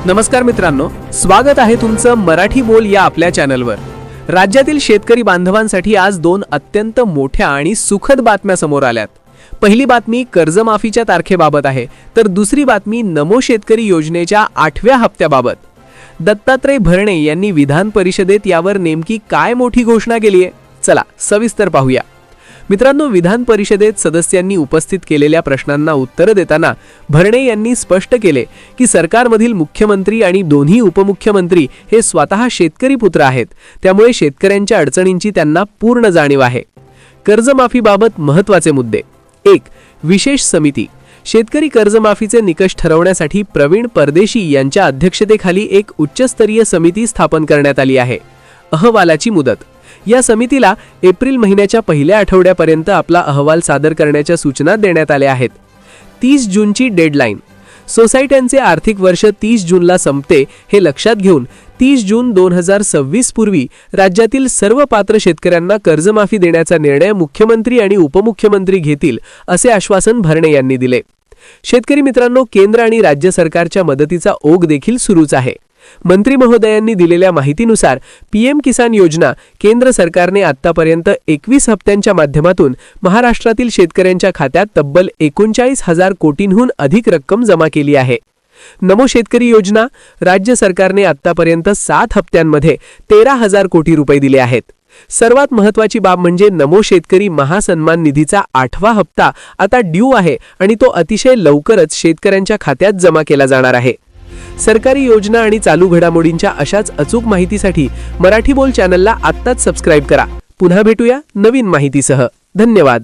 नमस्कार मित्रांनो, स्वागत आहे तुमचं मराठी बोल या आपल्या चॅनलवर। राज्यातील शेतकरी बांधवांसाठी आज दोन अत्यंत मोठ्या आणि सुखद बातम्या समोर आल्यात। पहिली बातमी कर्जमाफीच्या तारखेबाबत आहे, तर दुसरी बातमी नमो शेतकरी योजनेच्या 8व्या हप्त्याबाबत। दत्तात्रय भरणे यांनी विधान परिषदेत यावर नेमकी काय मोठी घोषणा केली आहे, चला सविस्तर पाहूया। मित्रांनो, विधान परिषदेत सदस्यांनी उपस्थित केलेल्या प्रश्नांना उत्तर देताना भरणे यांनी स्पष्ट केले की सरकारमधील मुख्यमंत्री आणि दोन्ही उपमुख्यमंत्री हे स्वतः शेतकरी पुत्र आहेत, त्यामुळे शेतकऱ्यांच्या अडचणींची त्यांना पूर्ण जाणीव आहे। कर्जमाफीबाबत महत्त्वाचे मुद्दे: 1. विशेष समिती। शेतकरी कर्जमाफीचे निकष ठरवण्यासाठी प्रवीण परदेशी यांच्या अध्यक्षतेखाली एक उच्चस्तरीय समिती स्थापन करण्यात आली आहे। अहवालाची मुदत: या समितीला एप्रिल महिन्याच्या पहिल्या आठवड्यापर्यंत आपला अहवाल सादर करण्याच्या सूचना देण्यात आल्या आहेत। 30 जूनची डेडलाईन। सोसायट्यांचे आर्थिक वर्ष 30 जूनला संपते, हे लक्षात घेऊन 30 जून 2026 पूर्वी राज्यातील सर्व पात्र शेतकऱ्यांना कर्जमाफी देण्याचा निर्णय मुख्यमंत्री आणि उपमुख्यमंत्री घेतील, असे आश्वासन भरणे यांनी दिले। शेतकरी मित्रांनो, केंद्र आणि राज्य सरकारच्या मदतीचा ओघ देखील सुरूच आहे। मंत्री महोदयांनी दिलेल्या माहितीनुसार पीएम किसान योजना केंद्र सरकारने आतापर्यंत 21 हप्त्यांच्या माध्यमातून महाराष्ट्रातील शेतकऱ्यांच्या खात्यात तब्बल 39,000 कोटींहून अधिक रक्कम जमा केली आहे। नमो शेतकरी योजना राज्य सरकारने आतापर्यंत 7 हप्त्यांमध्ये 13,000 कोटी रुपये दिले आहेत। सर्वात महत्त्वाची बाब म्हणजे नमो शेतकरी महासन्मान निधीचा 8वा हप्ता आता ड्यू आहे आणि तो अतिशय लवकरच शेतकऱ्यांच्या खात्यात जमा केला जाणार आहे। सरकारी योजना आणि चालू घडामोडींच्या अशाच अचूक माहितीसाठी मराठी बोल चॅनलला आत्ताच सबस्क्राइब करा। पुन्हा भेटूया नवीन माहितीसह। धन्यवाद।